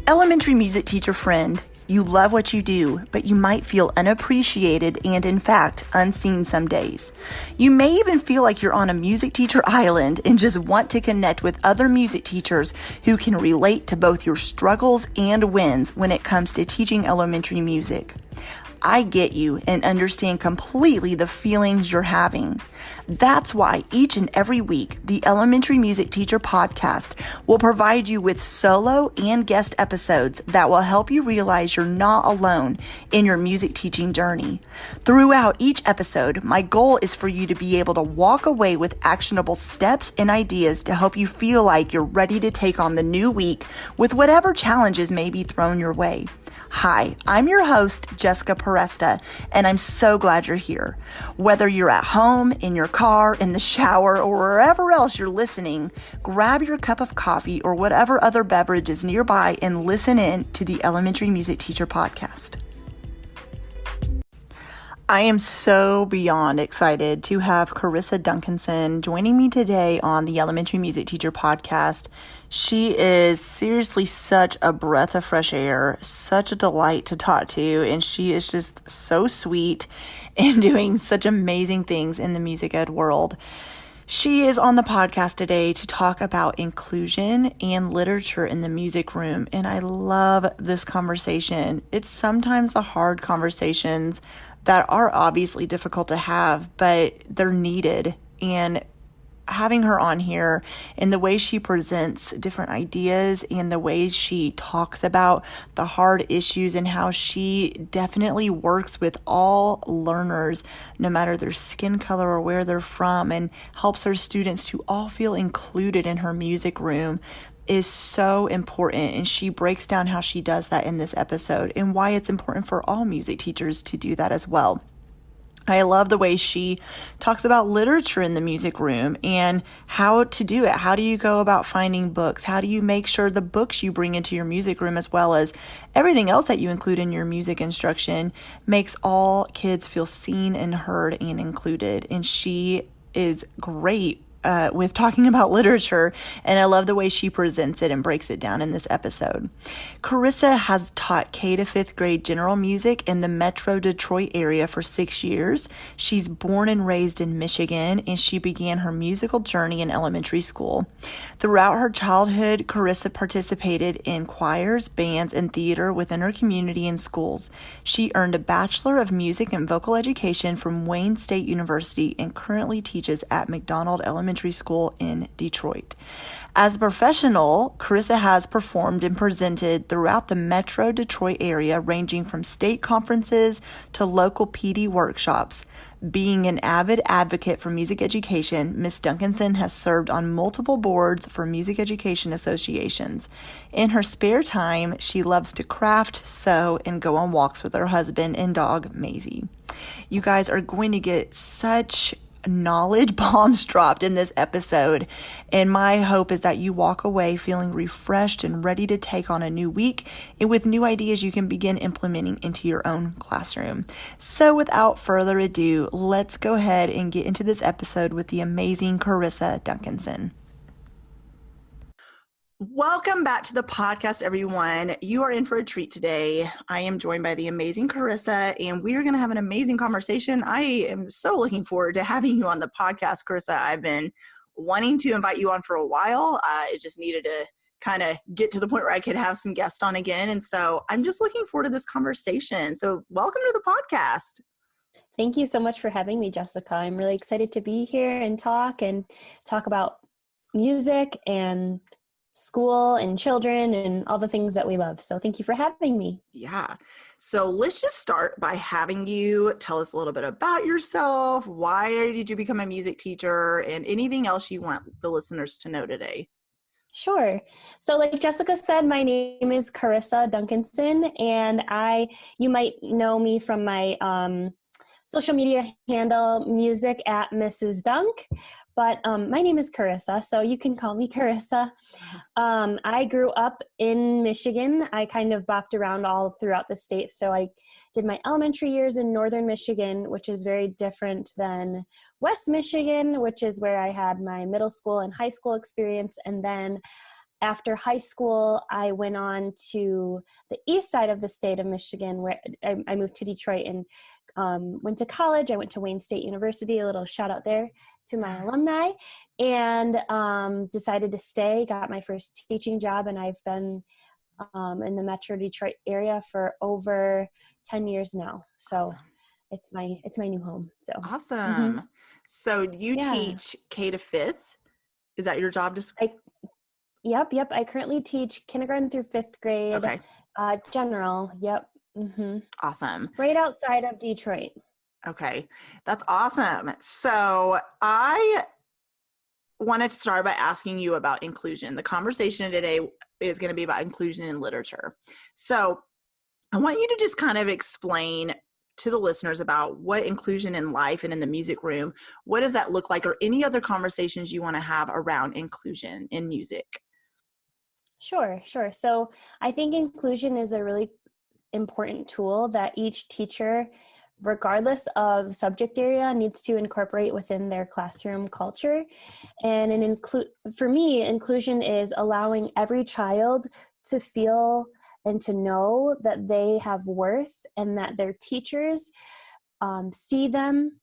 Elementary music teacher friend, you love what you do, but you might feel unappreciated and, in fact, unseen some days. You may even feel like you're on a music teacher island and just want to connect with other music teachers who can relate to both your struggles and wins when it comes to teaching elementary music. I get you and understand completely the feelings you're having. That's why each and every week, the Elementary Music Teacher Podcast will provide you with solo and guest episodes that will help you realize you're not alone in your music teaching journey. Throughout each episode, my goal is for you to be able to walk away with actionable steps and ideas to help you feel like you're ready to take on the new week with whatever challenges may be thrown your way. Hi, I'm your host, Jessica Peresta, and I'm so glad you're here. Whether you're at home, in your car, in the shower, or wherever else you're listening, grab your cup of coffee or whatever other beverage is nearby and listen in to the Elementary Music Teacher Podcast. I am so beyond excited to have Charissa Duncanson joining me today on the Elementary Music Teacher Podcast. She is seriously such a breath of fresh air, such a delight to talk to, and she is just so sweet and doing such amazing things in the music ed world. She is on the podcast today to talk about inclusion and literature in the music room, and I love this conversation. It's sometimes the hard conversations that are obviously difficult to have, but they're needed. And having her on here and the way she presents different ideas and the way she talks about the hard issues and how she definitely works with all learners, no matter their skin color or where they're from, and helps her students to all feel included in her music room is so important. And she breaks down how she does that in this episode and why it's important for all music teachers to do that as well. I love the way she talks about literature in the music room and how to do it. How do you go about finding books? How do you make sure the books you bring into your music room, as well as everything else that you include in your music instruction, makes all kids feel seen and heard and included? And she is great with talking about literature, and I love the way she presents it and breaks it down in this episode. Charissa has taught K to 5th grade general music in the Metro Detroit area for 6 years. She's born and raised in Michigan, and she began her musical journey in elementary school. Throughout her childhood, Charissa participated in choirs, bands, and theater within her community and schools. She earned a Bachelor of Music and Vocal Education from Wayne State University and currently teaches at McDonald Elementary School in Detroit. As a professional, Charissa has performed and presented throughout the Metro Detroit area, ranging from state conferences to local PD workshops. Being an avid advocate for music education, Ms. Duncanson has served on multiple boards for music education associations. In her spare time, she loves to craft, sew, and go on walks with her husband and dog, Maizey. You guys are going to get such knowledge bombs dropped in this episode, and my hope is that you walk away feeling refreshed and ready to take on a new week and with new ideas you can begin implementing into your own classroom. So without further ado, let's go ahead and get into this episode with the amazing Charissa Duncanson. Welcome back to the podcast, everyone. You are in for a treat today. I am joined by the amazing Charissa, and we are going to have an amazing conversation. I am so looking forward to having you on the podcast, Charissa. I've been wanting to invite you on for a while. It just needed to kind of get to the point where I could have some guests on again. And so I'm just looking forward to this conversation. So welcome to the podcast. Thank you so much for having me, Jessica. I'm really excited to be here and talk about music and school and children and all the things that we love. So thank you for having me. Yeah. So let's just start by having you tell us a little bit about yourself. Why did you become a music teacher, and anything else you want the listeners to know today? Sure. So like Jessica said, my name is Charissa Duncanson, and you might know me from my social media handle, music at Mrs. Dunk. But my name is Charissa, so you can call me Charissa. I grew up in Michigan. I kind of bopped around all throughout the state. So I did my elementary years in northern Michigan, which is very different than West Michigan, which is where I had my middle school and high school experience. And then after high school, I went on to the east side of the state of Michigan, where I moved to Detroit and went to college. I went to Wayne State University, a little shout out there to my alumni, and decided to stay, got my first teaching job, and I've been in the Metro Detroit area for over 10 years now. So Awesome. it's my new home. So Awesome. So you teach K to 5th. Is that your job? Yep. I currently teach kindergarten through 5th grade. Okay. General. Yep. Awesome. Right outside of Detroit. Okay. That's awesome. So I wanted to start by asking you about inclusion. The conversation today is going to be about inclusion in literature. So I want you to just kind of explain to the listeners about what inclusion in life and in the music room, what does that look like, or any other conversations you want to have around inclusion in music? Sure. So I think inclusion is a really important tool that each teacher, regardless of subject area, needs to incorporate within their classroom culture. And for me, inclusion is allowing every child to feel and to know that they have worth and that their teachers see them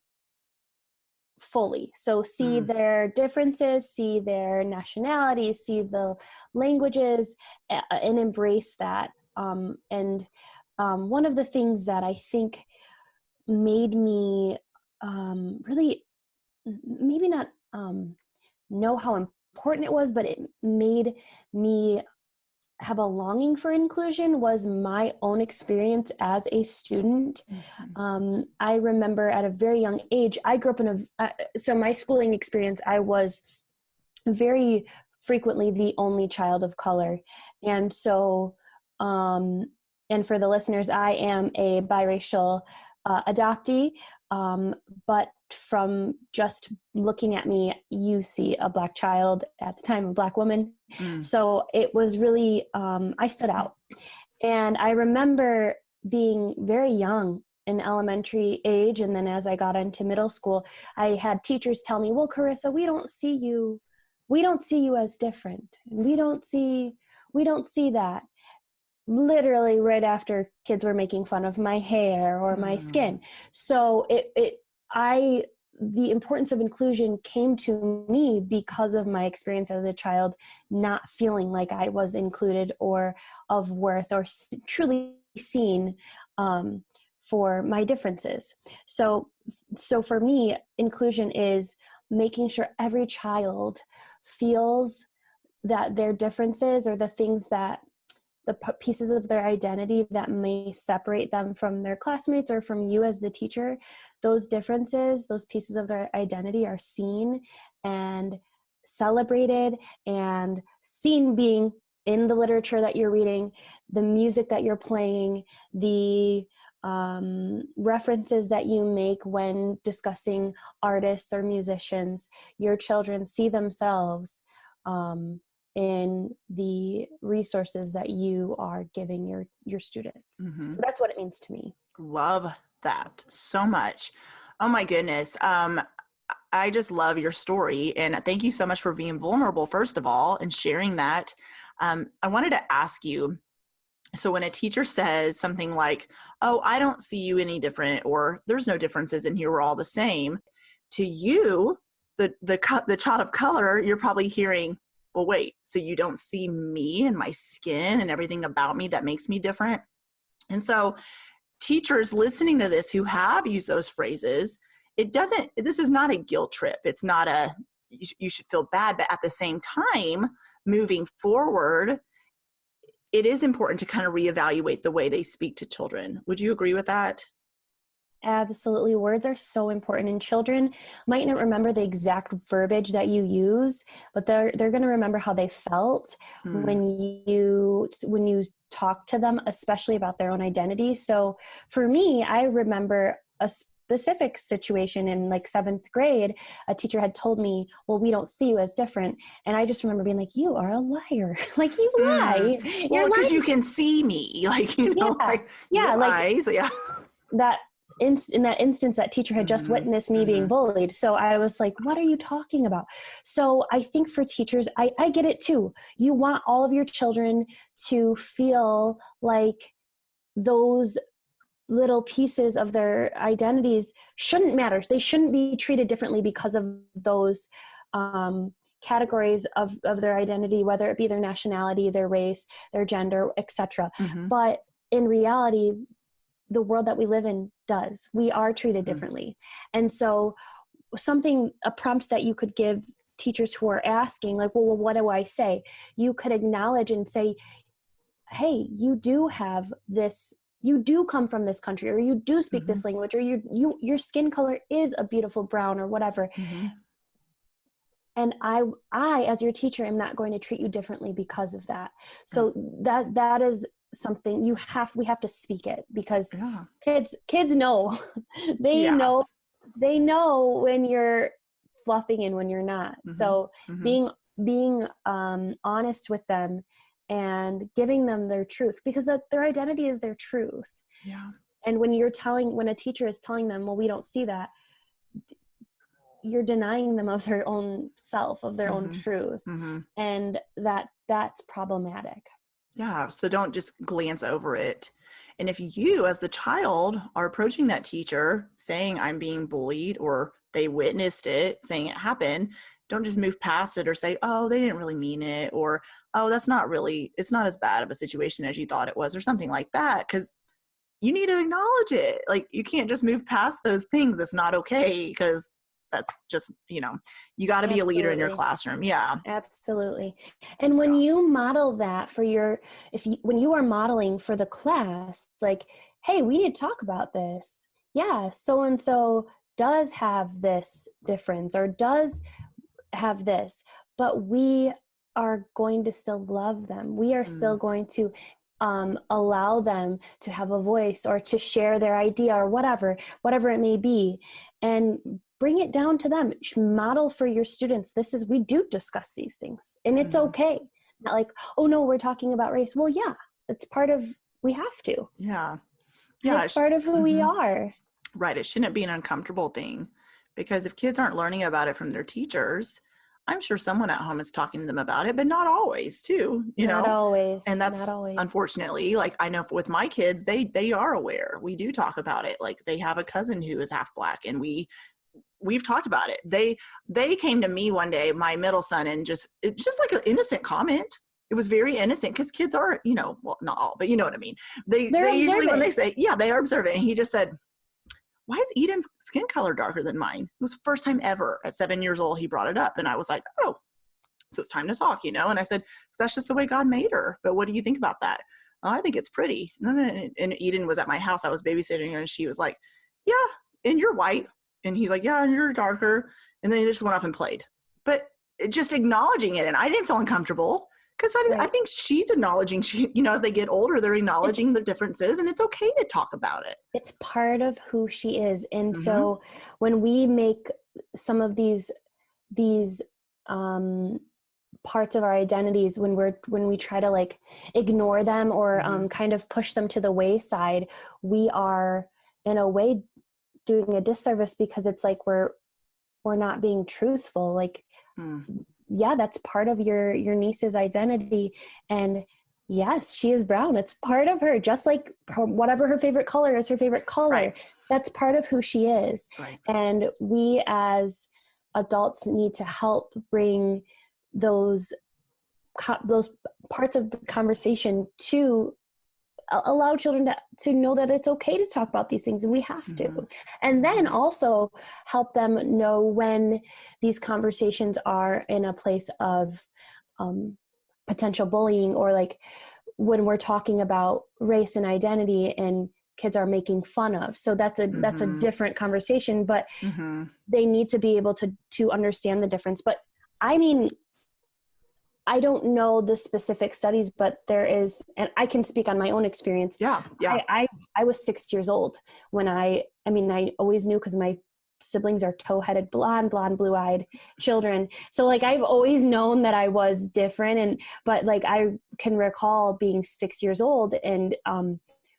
fully. So see their differences, see their nationalities, see the languages, and embrace that. And one of the things that I think made me really, maybe not know how important it was, but it made me have a longing for inclusion was my own experience as a student. I remember at a very young age, I grew up so my schooling experience, I was very frequently the only child of color. And so, and for the listeners, I am a biracial adoptee, but from just looking at me, you see a Black child, at the time a Black woman. So it was really, I stood out. And I remember being very young in elementary age, and then as I got into middle school, I had teachers tell me, well, Charissa, we don't see you as different. We don't see that. Literally right after kids were making fun of my hair or my skin. So the importance of inclusion came to me because of my experience as a child, not feeling like I was included or of worth or truly seen for my differences. So for me, inclusion is making sure every child feels that their differences or the things that the pieces of their identity that may separate them from their classmates or from you as the teacher, those differences, those pieces of their identity are seen and celebrated and seen being in the literature that you're reading, the music that you're playing, the references that you make when discussing artists or musicians. Your children see themselves in the resources that you are giving your students. So that's what it means to me. Love that so much. Oh my goodness. I just love your story, and thank you so much for being vulnerable, first of all, and sharing that. I wanted to ask you, so when a teacher says something like, oh, I don't see you any different, or there's no differences in here, we're all the same, to you, the child of color, you're probably hearing, well, wait, so you don't see me and my skin and everything about me that makes me different? And so teachers listening to this who have used those phrases, this is not a guilt trip. It's not you should feel bad, but at the same time, moving forward, it is important to kind of reevaluate the way they speak to children. Would you agree with that? Absolutely. Words are so important, and children might not remember the exact verbiage that you use, but they're going to remember how they felt when you talk to them, especially about their own identity. So for me, I remember a specific situation in like 7th grade. A teacher had told me, well, we don't see you as different. And I just remember being like, you are a liar. Like, you lie. Well, because you can see me, like, you know, like your eyes. Yeah. That in that instance, that teacher had just witnessed me being bullied. So I was like, what are you talking about? So I think for teachers, I get it too. You want all of your children to feel like those little pieces of their identities shouldn't matter. They shouldn't be treated differently because of those categories of their identity, whether it be their nationality, their race, their gender, etc. But in reality, the world that we live in does. We are treated differently. And so a prompt that you could give teachers who are asking, like, well, what do I say? You could acknowledge and say, hey, you do have this, you do come from this country, or you do speak this language, or your skin color is a beautiful brown or whatever. And I, as your teacher, am not going to treat you differently because of that. So that is something we have to speak it, because kids know, they know when you're fluffing and when you're not. So being honest with them and giving them their truth, because their identity is their truth. And when a teacher is telling them, well, we don't see that, you're denying them of their own self, of their own truth. And that's problematic. Yeah. So don't just glance over it. And if you, as the child, are approaching that teacher saying, I'm being bullied, or they witnessed it, saying it happened, don't just move past it or say, oh, they didn't really mean it, or, oh, it's not as bad of a situation as you thought it was, or something like that. Because you need to acknowledge it. Like, you can't just move past those things. It's not okay, because that's just, you got to be a leader in your classroom. Yeah. Absolutely. And when you model that when you are modeling for the class, it's like, hey, we need to talk about this. Yeah. So-and-so does have this difference, or does have this, but we are going to still love them. We are still going to allow them to have a voice, or to share their idea, or whatever it may be, and bring it down to them. Model for your students. We do discuss these things, and it's okay. Not like, oh no, we're talking about race. Well, yeah, it's part of, we have to. Yeah. It's part of who we are. Right. It shouldn't be an uncomfortable thing, because if kids aren't learning about it from their teachers, I'm sure someone at home is talking to them about it, but not always too, Not always. And that's not always. Unfortunately, like, I know with my kids, they are aware. We do talk about it. Like, they have a cousin who is half Black, and we've talked about it. They came to me one day, my middle son, and just like an innocent comment. It was very innocent, because kids are, well, not all, but you know what I mean. They usually, when they say, they are observant. And he just said, why is Eden's skin color darker than mine? It was the first time ever at 7 years old he brought it up. And I was like, oh, so it's time to talk, And I said, that's just the way God made her. But what do you think about that? Oh, I think it's pretty. And Eden was at my house. I was babysitting her, and she was like, yeah, and you're white. And he's like, yeah, and you're darker. And then he just went off and played. But just acknowledging it. And I didn't feel uncomfortable, because I think she's acknowledging, as they get older, they're acknowledging the differences, and it's okay to talk about it. It's part of who she is. And so when we make some of these parts of our identities, when we try to like ignore them, or kind of push them to the wayside, we are in a way doing a disservice, because it's like we're not being truthful. Like, yeah, that's part of your niece's identity. And yes, she is brown. It's part of her, just like whatever her favorite color is, her favorite color. Right. That's part of who she is. Right. And we as adults need to help bring those parts of the conversation to allow children to know that it's okay to talk about these things, and we have to. And then also help them know when these conversations are in a place of potential bullying, or like when we're talking about race and identity and kids are making fun of. So that's a different conversation, but they need to be able to understand the difference. But I mean, I don't know the specific studies, but there is, and I can speak on my own experience. Yeah. I was 6 years old when I always knew, because my siblings are tow-headed, blonde, blue-eyed children. So like, I've always known that I was different. But like, I can recall being 6 years old and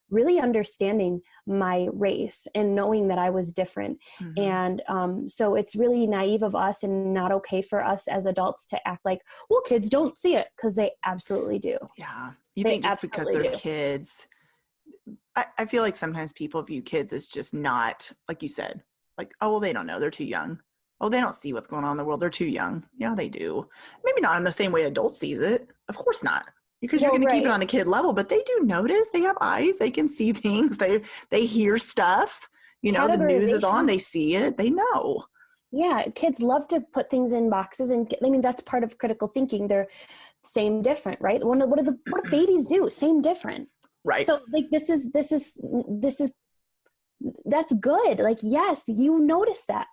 really understanding my race and knowing that I was different. And so it's really naive of us and not okay for us as adults to act like, well, kids don't see it, because they absolutely do. Yeah. You They think just because they're absolutely do. kids, I feel like sometimes people view kids as just not, like you said, like, oh, well, they don't know. They're too young. Oh, they don't see what's going on in the world. They're too young. Yeah, they do. Maybe not in the same way adults sees it. Of course not. Because you're Well, going to keep it right. on a kid level, but they do notice. They have eyes. They can see things. They hear stuff. You know, the news is on. Categorization. They see it. They know. Yeah, kids love to put things in boxes, and I mean that's part of critical thinking. They're same, different, right? What do babies do? Same, different. Right. So like this is that's good. Like, yes, you notice that.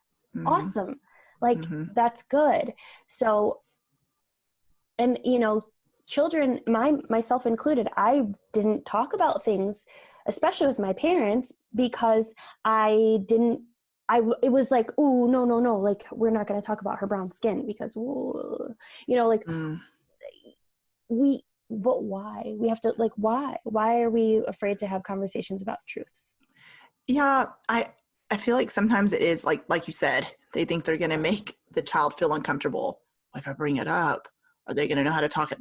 Awesome. Like that's good. So, and you know, children, myself included, I didn't talk about things, especially with my parents, because it was like, oh, no, like, we're not going to talk about her brown skin because, ooh, you know, like but why? We have to, like, why are we afraid to have conversations about truths? Yeah. I feel like sometimes it is like you said, they think they're going to make the child feel uncomfortable. If I bring it up, are they going to know how to talk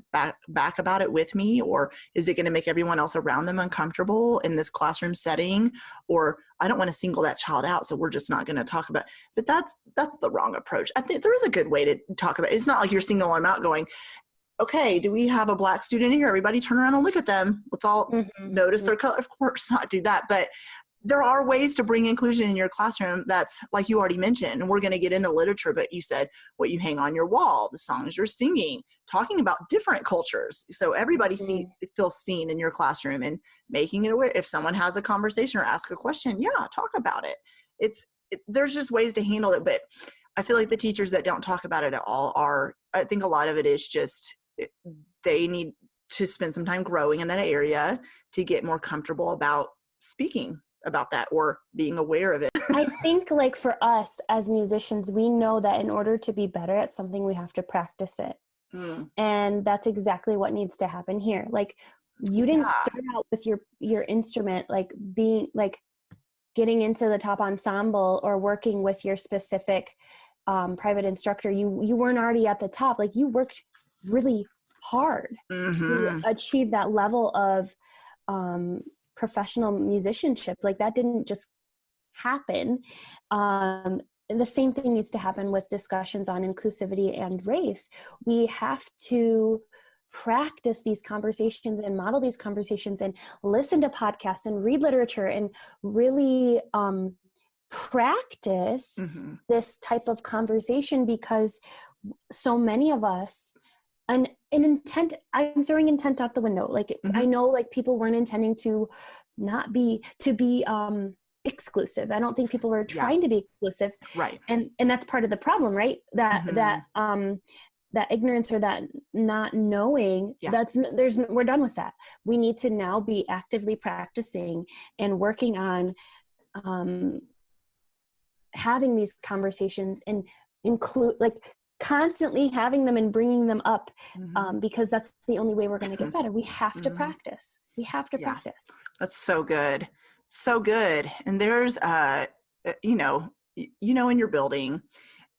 back about it with me? Or is it going to make everyone else around them uncomfortable in this classroom setting? Or I don't want to single that child out, so we're just not going to talk about it. But that's the wrong approach. I think there is a good way to talk about it. It's not like you're singling them out going, okay, do we have a Black student here? Everybody turn around and look at them. Let's all notice their color. Of course not do that. But there are ways to bring inclusion in your classroom that's, like you already mentioned, and we're going to get into literature, but you said what you hang on your wall, the songs you're singing, talking about different cultures. So everybody feels seen in your classroom, and making it aware. If someone has a conversation or ask a question, talk about it. There's just ways to handle it. But I feel like the teachers that don't talk about it at all I think a lot of it is just, they need to spend some time growing in that area to get more comfortable about speaking about that or being aware of it. I think, like, for us as musicians, we know that in order to be better at something, we have to practice it. And that's exactly what needs to happen here. Like, you didn't start out with your instrument, like, being like getting into the top ensemble or working with your specific private instructor. You weren't already at the top. Like, you worked really hard to achieve that level of professional musicianship. Like, that didn't just happen. The same thing needs to happen with discussions on inclusivity and race. We have to practice these conversations and model these conversations and listen to podcasts and read literature and really practice this type of conversation, because so many of us, and an intent, I'm throwing intent out the window. Like, I know, like, people weren't intending to be exclusive. I don't think people were trying to be exclusive. Right. And that's part of the problem, right? That ignorance, or that not knowing, we're done with that. We need to now be actively practicing and working on having these conversations, and include, like, constantly having them and bringing them up, because that's the only way we're going to get better. We have to practice. We have to practice. That's so good. So good. And there's, in your building,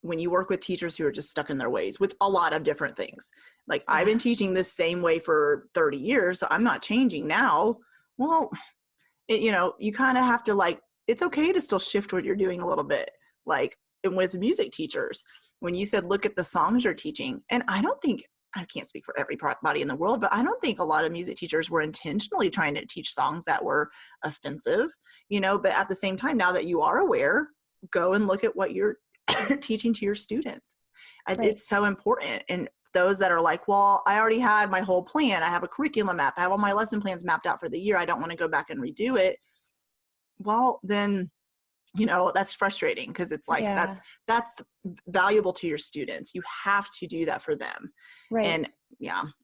when you work with teachers who are just stuck in their ways with a lot of different things, like, I've been teaching this same way for 30 years, so I'm not changing now. Well, you kind of have to, like, it's okay to still shift what you're doing a little bit. Like, and with music teachers, when you said, look at the songs you're teaching, and I can't speak for everybody in the world, but I don't think a lot of music teachers were intentionally trying to teach songs that were offensive, but at the same time, now that you are aware, go and look at what you're teaching to your students. Right. It's so important. And those that are like, well, I already had my whole plan. I have a curriculum map. I have all my lesson plans mapped out for the year. I don't want to go back and redo it. Well, then, that's frustrating, because it's like, that's valuable to your students. You have to do that for them. Right. And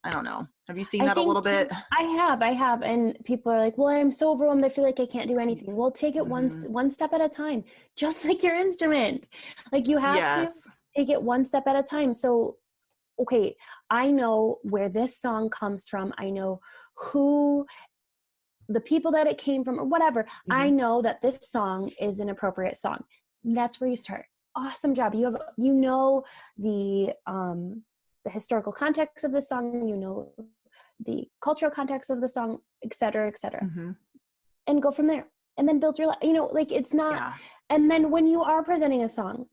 I don't know. Have you seen that a little bit? I have. And people are like, well, I'm so overwhelmed, I feel like I can't do anything. Well, take it one step at a time, just like your instrument. Like, you have to take it one step at a time. So, okay, I know where this song comes from. I know who the people that it came from or whatever. I know that this song is an appropriate song. That's where you start. Awesome job. You know the historical context of the song, you know the cultural context of the song, et cetera, and go from there. And then build your life. You know, like it's not. And then when you are presenting a song,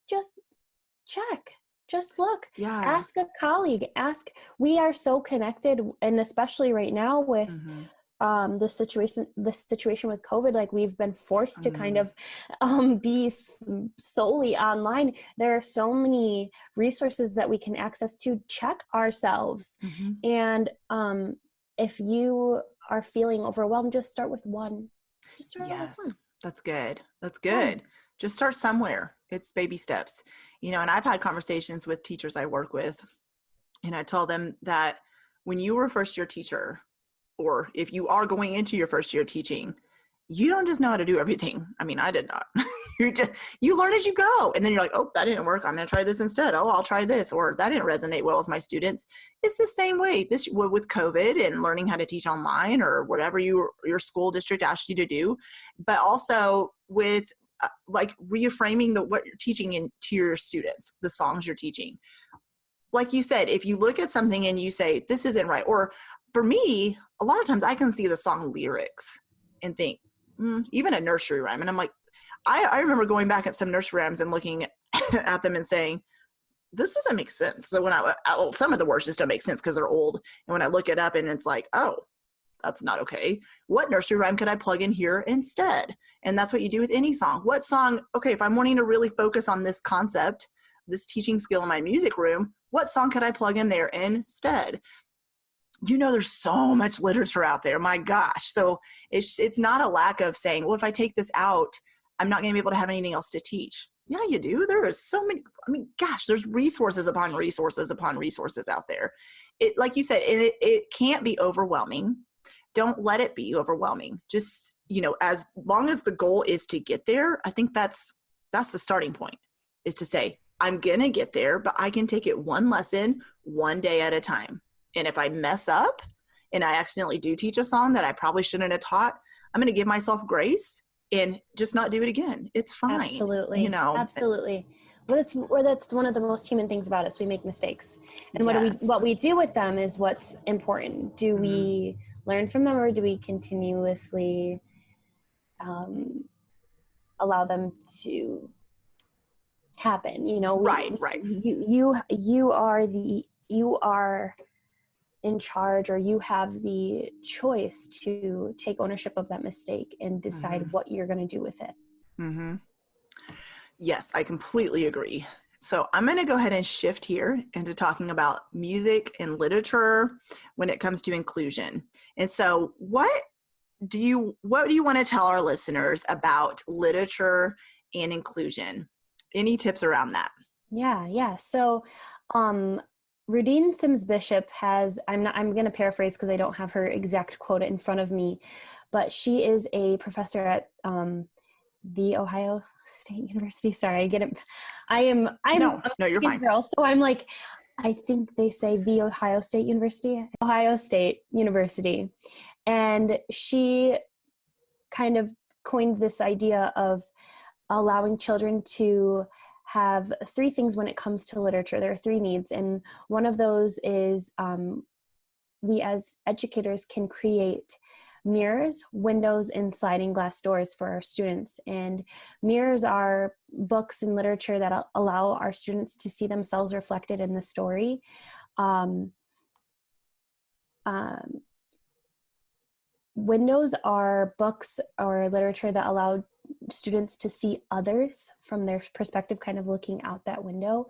just check. Just look. Ask a colleague. We are so connected, and especially right now with the situation with COVID, like we've been forced to kind of be solely online. There are so many resources that we can access to check ourselves. And if you are feeling overwhelmed, just start with one. That's good. Just start somewhere. It's baby steps, you know. And I've had conversations with teachers I work with, and I tell them that when you were a first year teacher, or if you are going into your first year teaching, you don't just know how to do everything. I mean, I did not. You learn as you go. And then you're like, oh, that didn't work. I'm going to try this instead. Oh, I'll try this. Or that didn't resonate well with my students. It's the same way with COVID and learning how to teach online or whatever your school district asked you to do. But also with like reframing what you're teaching to your students, the songs you're teaching. Like you said, if you look at something and you say, this isn't right, or for me, a lot of times I can see the song lyrics and think, even a nursery rhyme. And I'm like, I remember going back at some nursery rhymes and looking at them and saying, this doesn't make sense. So when some of the words just don't make sense because they're old. And when I look it up and it's like, oh, that's not okay. What nursery rhyme could I plug in here instead? And that's what you do with any song. What song, okay, if I'm wanting to really focus on this concept, this teaching skill in my music room, what song could I plug in there instead? You know, there's so much literature out there. My gosh. So it's not a lack of saying, well, if I take this out, I'm not going to be able to have anything else to teach. Yeah, you do. There is so many. I mean, gosh, there's resources upon resources upon resources out there. It, like you said, it can't be overwhelming. Don't let it be overwhelming. Just, you know, as long as the goal is to get there, I think that's the starting point, is to say, I'm going to get there, but I can take it one lesson, one day at a time. And if I mess up and I accidentally do teach a song that I probably shouldn't have taught, I'm going to give myself grace and just not do it again. It's fine. Absolutely. You know, absolutely. Well, that's one of the most human things about us. We make mistakes, and what we do with them is what's important. Do we learn from them, or do we continuously allow them to happen? You know, right. You are in charge, or you have the choice to take ownership of that mistake and decide what you're going to do with it. Yes, I completely agree. So I'm going to go ahead and shift here into talking about music and literature when it comes to inclusion. And so what do you want to tell our listeners about literature and inclusion? Any tips around that? Yeah. So, Rudine Sims Bishop has, I'm going to paraphrase because I don't have her exact quote in front of me, but she is a professor at the Ohio State University. Sorry, I get it. I'm no, you're fine. Girl, so I'm like, I think they say the Ohio State University. And she kind of coined this idea of allowing children to have three things when it comes to literature. There are three needs, and one of those is we as educators can create mirrors, windows, and sliding glass doors for our students. And mirrors are books and literature that allow our students to see themselves reflected in the story. Windows are books or literature that allow students to see others from their perspective, kind of looking out that window.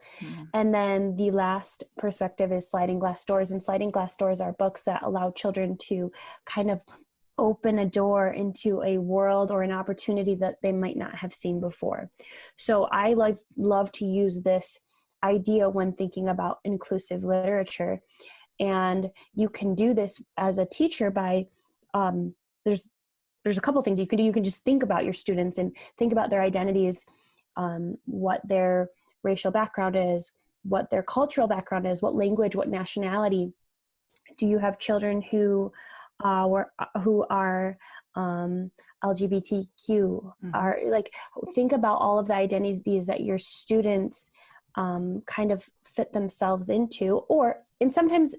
And then the last perspective is sliding glass doors, and sliding glass doors are books that allow children to kind of open a door into a world or an opportunity that they might not have seen before. So I love to use this idea when thinking about inclusive literature. And you can do this as a teacher by there's a couple things you can do. You can just think about your students and think about their identities, what their racial background is, what their cultural background is, what language, what nationality. Do you have children who who are LGBTQ, are like, think about all of the identities that your students kind of fit themselves into, and sometimes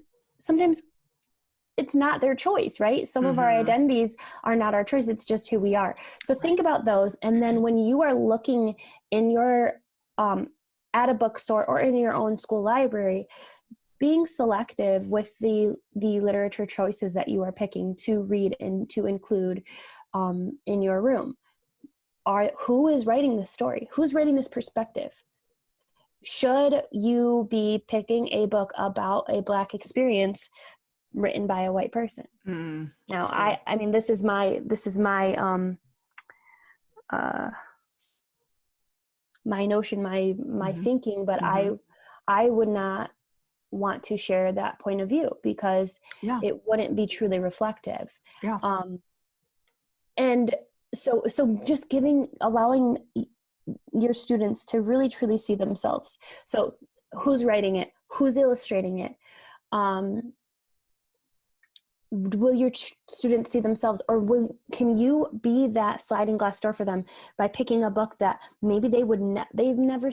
it's not their choice, right? Some of our identities are not our choice. It's just who we are. So think about those. And then when you are looking in your, at a bookstore or in your own school library, being selective with the literature choices that you are picking to read and to include in your room. Who is writing this story? Who's writing this perspective? Should you be picking a book about a Black experience written by a white person? Now, I mean, this is my my notion, my thinking, but I would not want to share that point of view because it wouldn't be truly reflective. And so just allowing your students to really truly see themselves. So who's writing it? Who's illustrating it? Will your students see themselves, or can you be that sliding glass door for them by picking a book that maybe they've never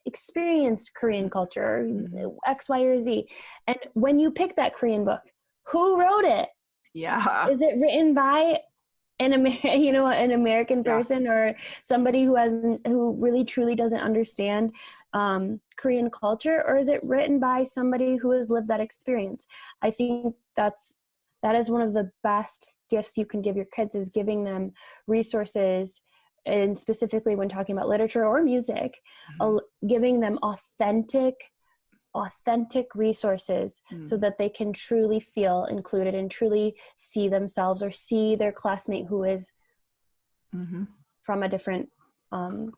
experienced Korean culture, X, Y, or Z. And when you pick that Korean book, who wrote it? Yeah. Is it written by an American person or somebody who really truly doesn't understand Korean culture, or is it written by somebody who has lived that experience? I think that is one of the best gifts you can give your kids, is giving them resources, and specifically when talking about literature or music, giving them authentic resources so that they can truly feel included and truly see themselves or see their classmate who is from a different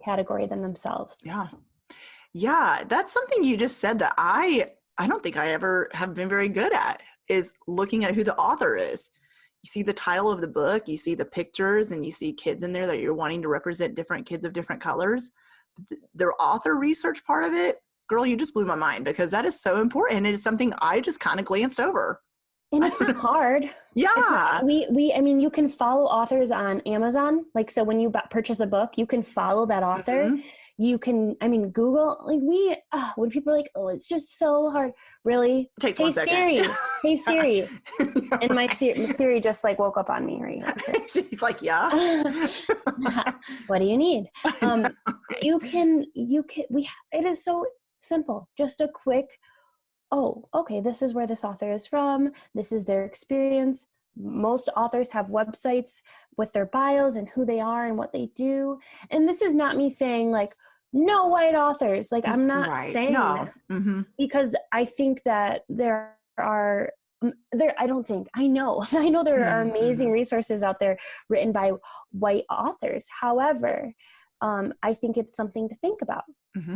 category than themselves. Yeah, that's something you just said that I don't think I ever have been very good at, is looking at who the author is. You see the title of the book, you see the pictures, and you see kids in there that you're wanting to represent different kids of different colors. The author research part of it, girl, you just blew my mind, because that is so important. It is something I just kind of glanced over. And it's not hard. Yeah. I mean, you can follow authors on Amazon. Like, so when you purchase a book, you can follow that author. You can, Google, like when people are like, oh, it's just so hard. Really? It takes 1 second. Hey Siri. And my Siri just like woke up on me right here. She's like, yeah. What do you need? It is so simple. Just a quick, oh, okay, this is where this author is from. This is their experience. Most authors have websites with their bios and who they are and what they do. And this is not me saying like, no white authors. Like, I'm not saying that. Because I think that I know there are amazing resources out there written by white authors. However, I think it's something to think about.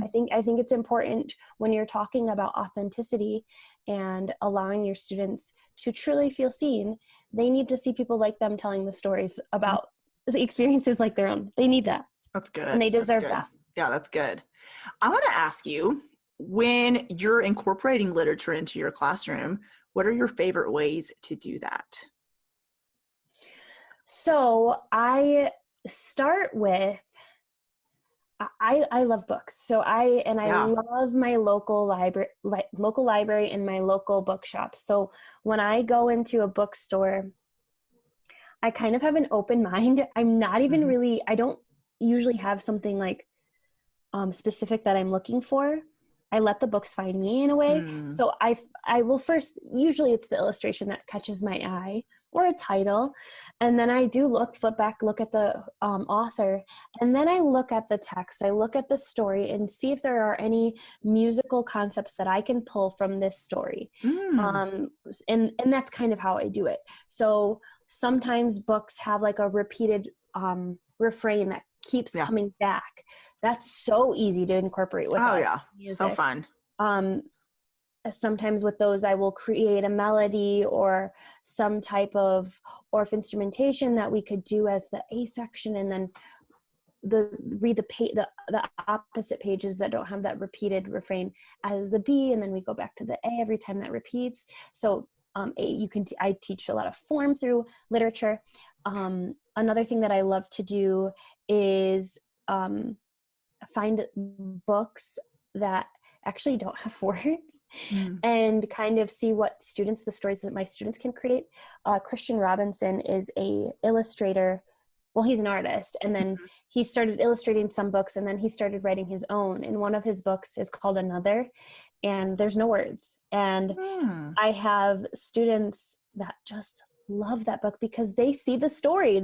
I think it's important when you're talking about authenticity and allowing your students to truly feel seen. They need to see people like them telling the stories about the experiences like their own. They need that. That's good. And they deserve that. Yeah, that's good. I want to ask you, when you're incorporating literature into your classroom, what are your favorite ways to do that? So I start with, I love books. So I love my local library and my local bookshop. So when I go into a bookstore, I kind of have an open mind. I'm not even really, I don't usually have something like specific that I'm looking for. I let the books find me in a way. So I will first, usually it's the illustration that catches my eye, or a title. And then I do flip back, look at the author. And then I look at the text, I look at the story and see if there are any musical concepts that I can pull from this story. And that's kind of how I do it. So sometimes books have like a repeated refrain that keeps coming back. That's so easy to incorporate with music. So fun. Sometimes with those, I will create a melody or some type of ORF instrumentation that we could do as the A section, and then read the opposite pages that don't have that repeated refrain as the B, and then we go back to the A every time that repeats. So I teach a lot of form through literature. Another thing that I love to do is find books that actually don't have words and kind of see the stories that my students can create. Christian Robinson is a illustrator. Well, he's an artist, and then he started illustrating some books, and then he started writing his own. And one of his books is called Another, and there's no words. And I have students that just love that book because they see the story.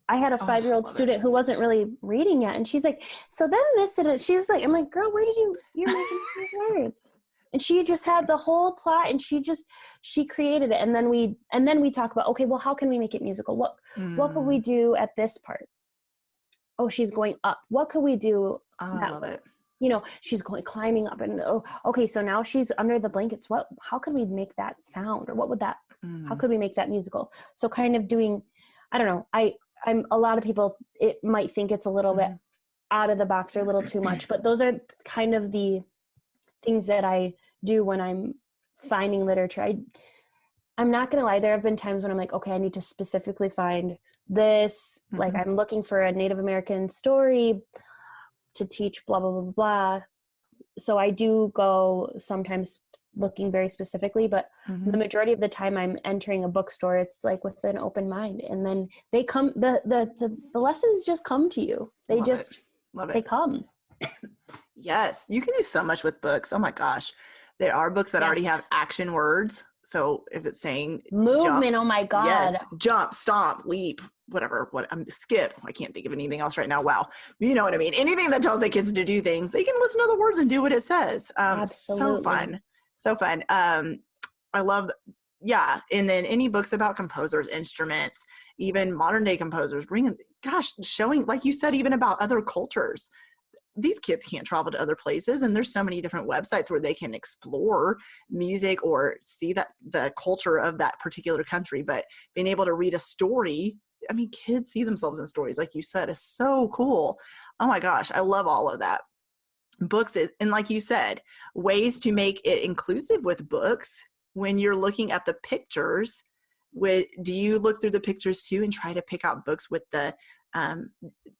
I had a 5-year-old student who wasn't really reading yet, and she's like, so then this, and she was like, I'm like, girl, where did you're making these words? And she just had the whole plot, and she created it. And then we talk about, okay, well, how can we make it musical? What could we do at this part? Oh, she's going up. What could we do? I love it. She's climbing up, and okay, so now she's under the blankets. How could we make that sound? Or how could we make that musical? So kind of doing, I don't know, I'm a lot of people, it might think it's a little bit out of the box or a little too much, but those are kind of the things that I do when I'm finding literature. I'm not going to lie. There have been times when I'm like, okay, I need to specifically find this. Like I'm looking for a Native American story to teach blah, blah, blah, blah. So I do go sometimes looking very specifically, but the majority of the time I'm entering a bookstore, it's like with an open mind, and then they come, the lessons just come to you. They Love it. They come. Yes. You can do so much with books. Oh my gosh. There are books that already have action words. So if it's saying movement, jump, oh my God. Yes. Jump, stomp, leap, whatever. Skip. I can't think of anything else right now. Wow. You know what I mean? Anything that tells the kids to do things, they can listen to the words and do what it says. So fun. So fun. I love, and then any books about composers, instruments, even modern day composers, showing, like you said, even about other cultures. These kids can't travel to other places, and there's so many different websites where they can explore music or see that the culture of that particular country. But being able to read a story, I mean, kids see themselves in stories, like you said, is so cool. Oh my gosh, I love all of that. Books, and like you said, ways to make it inclusive with books. When you're looking at the pictures, do you look through the pictures too and try to pick out books with the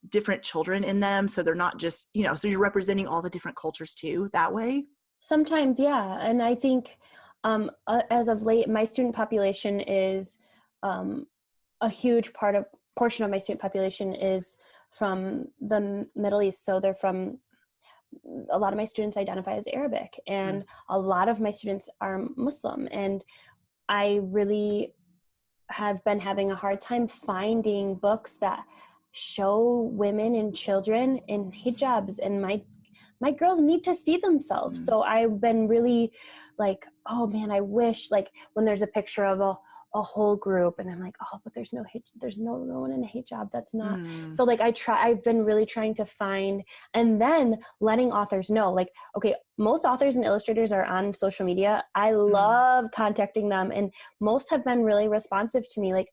different children in them, so they're not just, so you're representing all the different cultures too that way? Sometimes, yeah. And I think as of late, my student population is a huge portion of my student population is from the Middle East. So a lot of my students identify as Arabic, and a lot of my students are Muslim. And I really have been having a hard time finding books that show women and children in hijabs, and my girls need to see themselves. So I've been really like, oh man, I wish, like when there's a picture of a whole group, and I'm like, oh, but there's no one in a hijab. That's not. So like I've been really trying to find, and then letting authors know, like, okay, most authors and illustrators are on social media. I love contacting them, and most have been really responsive to me. Like,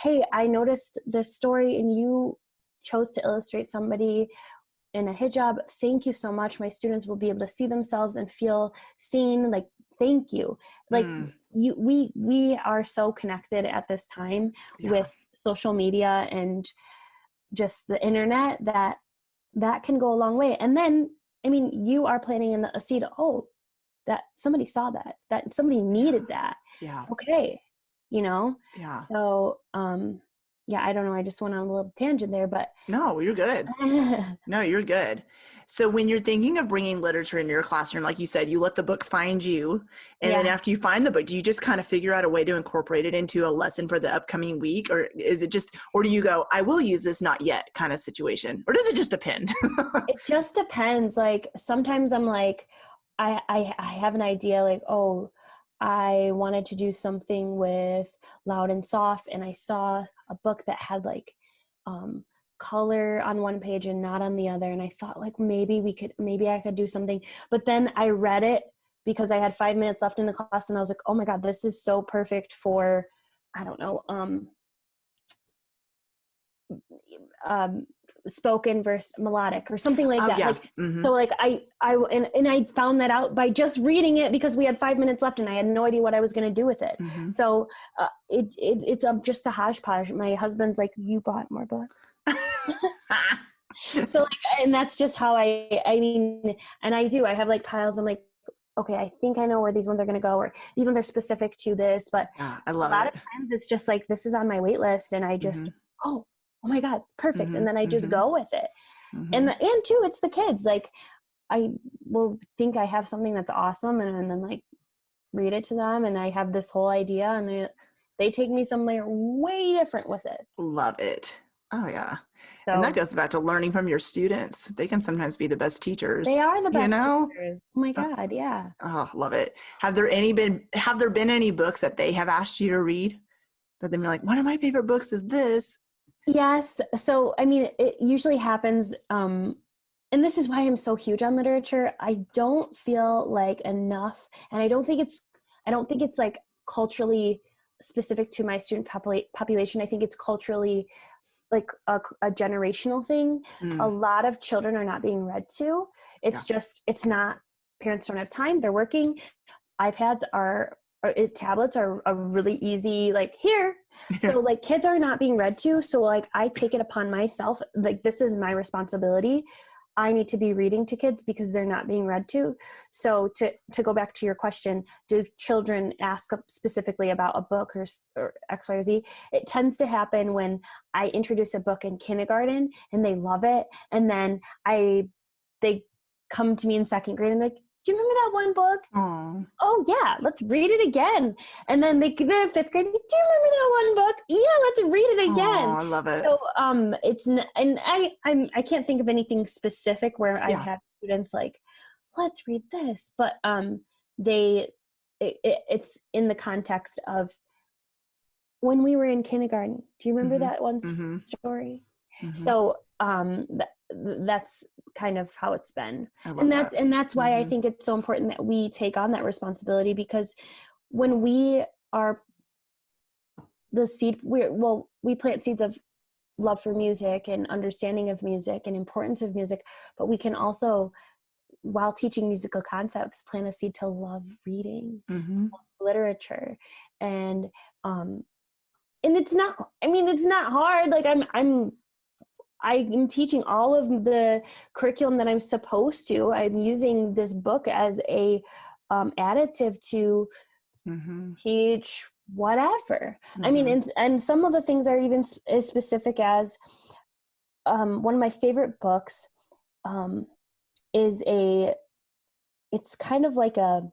hey, I noticed this story and you chose to illustrate somebody in a hijab. Thank you so much. My students will be able to see themselves and feel seen. Like, thank you. Like we are so connected at this time with social media and just the internet that can go a long way. And then, I mean, you are planting in a seed. Oh, that somebody saw that somebody needed that. Yeah. Okay. Yeah. So, I don't know. I just went on a little tangent there, but no, you're good. No, you're good. So when you're thinking of bringing literature into your classroom, like you said, you let the books find you. And then after you find the book, do you just kind of figure out a way to incorporate it into a lesson for the upcoming week? Or is it just, or do you go, I will use this, not yet kind of situation? Or does it just depend? It just depends. Like sometimes I'm like, I have an idea, like, oh, I wanted to do something with Loud and Soft, and I saw a book that had like color on one page and not on the other, and I thought like maybe I could do something. But then I read it because I had 5 minutes left in the class, and I was like, oh my God, this is so perfect for, I don't know, spoken versus melodic or something like that. Yeah. Like, so like I found that out by just reading it because we had 5 minutes left and I had no idea what I was going to do with it. So it's just a hodgepodge. My husband's like, you bought more books. So like, and that's just how I mean, and I have like piles. I'm like, okay, I think I know where these ones are going to go, or these ones are specific to this, but I love a lot of times it's just like, this is on my wait list and I just, oh my God, perfect. And then I just go with it. And too, it's the kids. Like I will think I have something that's awesome and then like read it to them. And I have this whole idea and they take me somewhere way different with it. Love it. Oh yeah. So, and that goes back to learning from your students. They can sometimes be the best teachers. They are the best teachers. Oh my God. Yeah. Oh, love it. Have there been any books that they have asked you to read that they've been like, one of my favorite books is this? Yes. So, I mean, it usually happens, and this is why I'm so huge on literature. I don't feel like enough, and I don't think it's like culturally specific to my student population. I think it's culturally like a generational thing. A lot of children are not being read to. It's just, it's not, parents don't have time. They're working. iPads tablets are a really easy, like here. So like kids are not being read to. So like I take it upon myself, like this is my responsibility. I need to be reading to kids because they're not being read to. So to go back to your question, do children ask specifically about a book or X, Y, or Z? It tends to happen when I introduce a book in kindergarten and they love it. And then they come to me in second grade and like, do you remember that one book? Aww. Oh yeah, let's read it again. And then they're fifth grade. Do you remember that one book? Yeah, let's read it again. Aww, I love it. So and I can't think of anything specific where I have students like, let's read this, but it's in the context of when we were in kindergarten. Do you remember that one story? So that's kind of how it's been. And that's why I think it's so important that we take on that responsibility, because when we are the seed, we plant seeds of love for music and understanding of music and importance of music, but we can also, while teaching musical concepts, plant a seed to love reading, literature, and it's not hard. Like I'm teaching all of the curriculum that I'm supposed to. I'm using this book as a additive to teach whatever. I mean, and some of the things are even as specific as one of my favorite books is it's kind of like a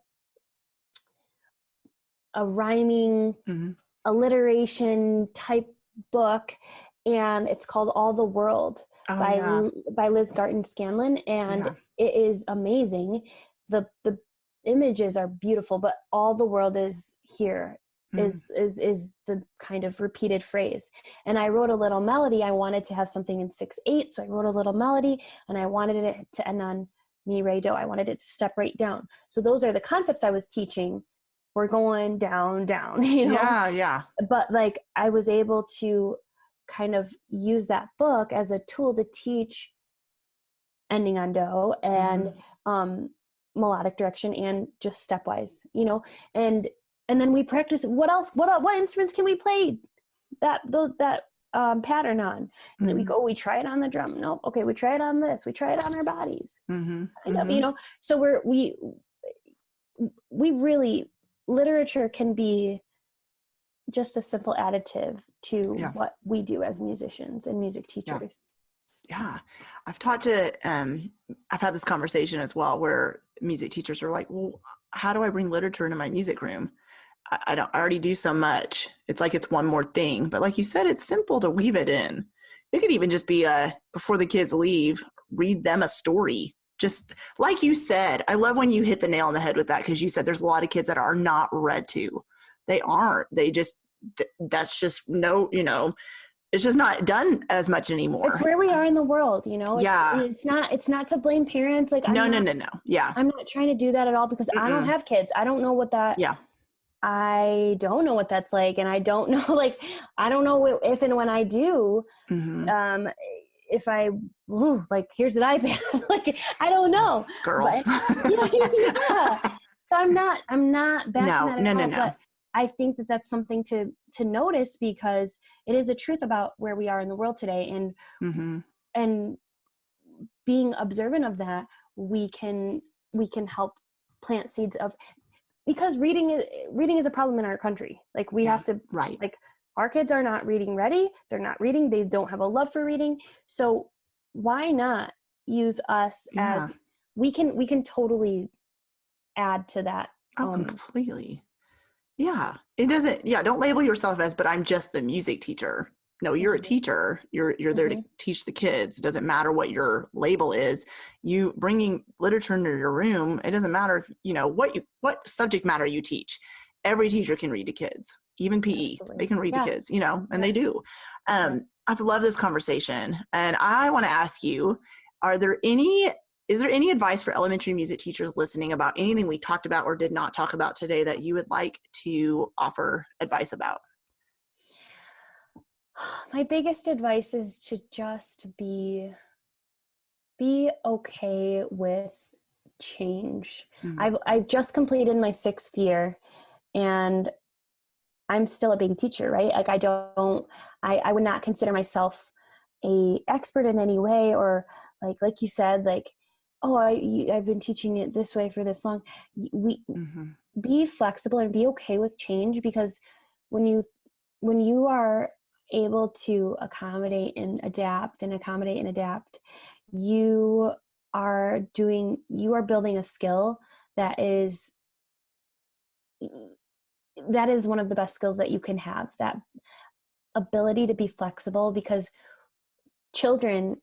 rhyming alliteration type book. And it's called All the World by Liz Garton Scanlon. And it is amazing. The images are beautiful, but all the world is here is the kind of repeated phrase. And I wrote a little melody. I wanted to have something in 6/8. So I wrote a little melody and I wanted it to end on mi, re, do. I wanted it to step right down. So those are the concepts I was teaching. We're going down, you know? Yeah. But like I was able to kind of use that book as a tool to teach ending on do and melodic direction and just stepwise, you know, and then we practice what instruments can we play that pattern on, and then we try it on the drum. Nope. Okay, we try it on this, we try it on our bodies, kind of, you know. So we really, literature can be just a simple additive to what we do as musicians and music teachers. Yeah. I've had this conversation as well where music teachers are like, well, how do I bring literature into my music room? I already do so much. It's like, it's one more thing, but like you said, it's simple to weave it in. It could even just be before the kids leave, read them a story. Just like you said, I love when you hit the nail on the head with that, because you said there's a lot of kids that are not read to. They aren't. That's just it's just not done as much anymore. It's where we are in the world, you know? It's not to blame parents. Like, no. Yeah. I'm not trying to do that at all, because I don't have kids. I don't know what that I don't know what that's like. And I don't know, like, I don't know if and when I do, Mm-hmm. if I, like, here's an iPad, like, I don't know, Girl. but yeah. So I'm not bashing No, that no, at no, all, no. but I think that that's something to notice, because it is a truth about where we are in the world today. Mm-hmm. And being observant of that, we can help plant seeds of, because reading is a problem in our country. Like, we Yeah, have to, right. like, our kids are not reading ready. They're not reading. They don't have a love for reading. So why not use us Yeah. as, we can totally add to that. Oh, completely. Yeah. It doesn't, yeah, don't label yourself as, but I'm just the music teacher. No, you're a Mhm, teacher. You're there to mhm, teach the kids. It doesn't matter what your label is. You bringing literature into your room, it doesn't matter if, what subject matter you teach. Every teacher can read to kids, even PE. They absolutely. can read to Yeah. kids, and they Yes. do. Yes. I've loved this conversation, and I want to ask you, are there any is there any advice for elementary music teachers listening about anything we talked about or did not talk about today that you would like to offer advice about? My biggest advice is to just be okay with change. Mm, I've just completed my 6th year, and I'm still a baby teacher, right? Like, I would not consider myself a expert in any way, or like you said, like, oh, I've been teaching it this way for this long. We mhm, be flexible and be okay with change, because when you are able to accommodate and adapt, you you are building a skill that is one of the best skills that you can have, that ability to be flexible, because children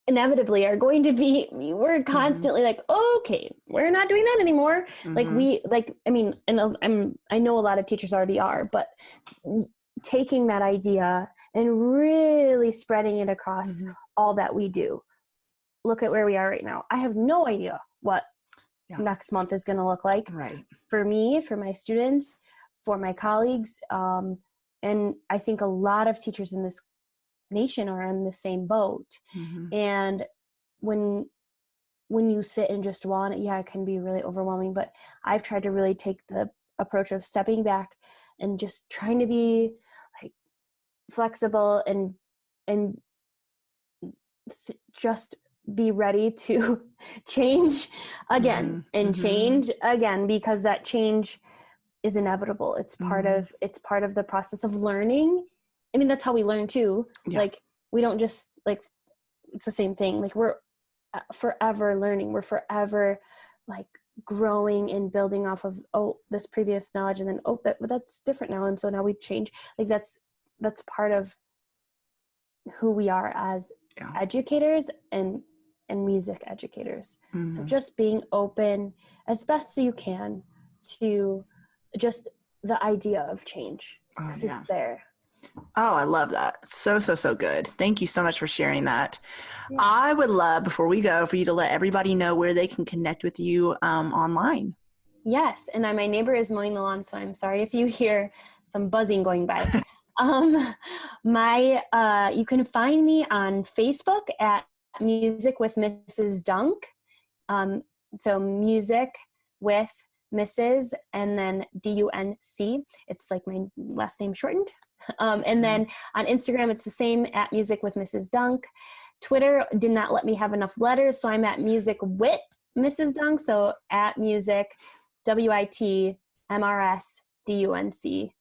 inevitably are going to be, we're mhm, constantly like, okay, we're not doing that anymore. Like, mhm, I mean, and I know a lot of teachers already are, but taking that idea and really spreading it across mhm. all that we do. Look at where we are right now. I have no idea what Yeah, next month is going to look like right. for me, for my students, for my colleagues. And I think a lot of teachers in this nation are in the same boat. Mhm, And when you sit and just dwell on it, yeah, it can be really overwhelming. But I've tried to really take the approach of stepping back and just trying to be, like, flexible, and just be ready to change again mhm, and mhm, change again, because that change is inevitable. It's part mhm. of the process of learning. I mean, that's how we learn too. Yeah. Like, we don't just, like, it's the same thing. Like, we're forever learning. We're forever, like, growing and building off of, this previous knowledge, and then, that's different now, and so now we change. Like, that's part of who we are as Yeah. educators and music educators. So Mhm. just being open as best you can to just the idea of change, Oh, because yeah. it's there. Oh, I love that. So, so, so good. Thank you so much for sharing that. Yeah. I would love, before we go, for you to let everybody know where they can connect with you online. Yes, and my neighbor is mowing the lawn, so I'm sorry if you hear some buzzing going by. Um, you can find me on Facebook at Music with Mrs. Dunk. Um, so music with Mrs. and then DUNC. It's like my last name shortened. And Mhm. then on Instagram, it's the same, at Music with Mrs. Dunk. Twitter did not let me have enough letters, so I'm at Music Wit Mrs. Dunk. So at Music WITMRSDUNC.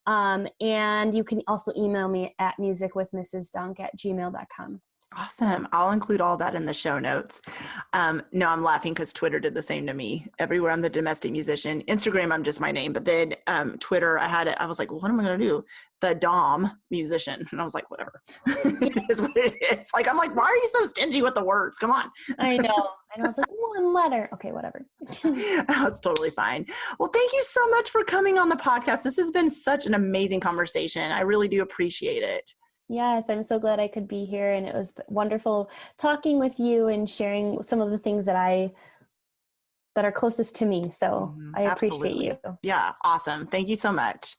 And you can also email me at musicwithmrsdunk@gmail.com. Awesome. I'll include all that in the show notes. No, I'm laughing because Twitter did the same to me. Everywhere I'm the domestic musician. Instagram, I'm just my name. But then Twitter, I was like, well, what am I going to do? The Dom musician. And I was like, whatever. Yeah, It is what it is. Like, I'm like, why are you so stingy with the words? Come on. I know. And I was like, one letter. Okay, whatever. Oh, it's totally fine. Well, thank you so much for coming on the podcast. This has been such an amazing conversation. I really do appreciate it. Yes, I'm so glad I could be here. And it was wonderful talking with you and sharing some of the things that I that are closest to me. So I appreciate Absolutely. you. Yeah, awesome. Thank you so much.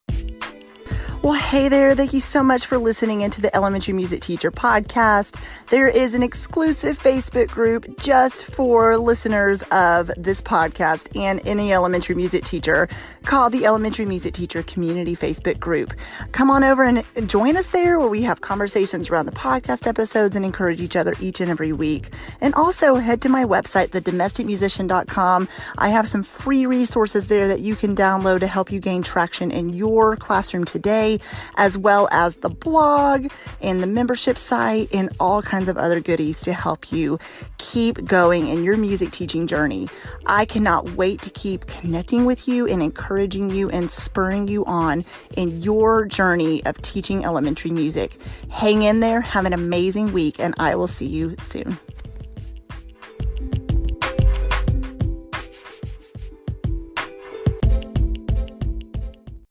Well, hey there. Thank you so much for listening into the Elementary Music Teacher Podcast. There is an exclusive Facebook group just for listeners of this podcast and any elementary music teacher called the Elementary Music Teacher Community Facebook Group. Come on over and join us there, where we have conversations around the podcast episodes and encourage each other each and every week. And also head to my website, thedomesticmusician.com. I have some free resources there that you can download to help you gain traction in your classroom today, as well as the blog and the membership site and all kinds of other goodies to help you keep going in your music teaching journey. I cannot wait to keep connecting with you and encouraging you and spurring you on in your journey of teaching elementary music. Hang in there, have an amazing week, and I will see you soon.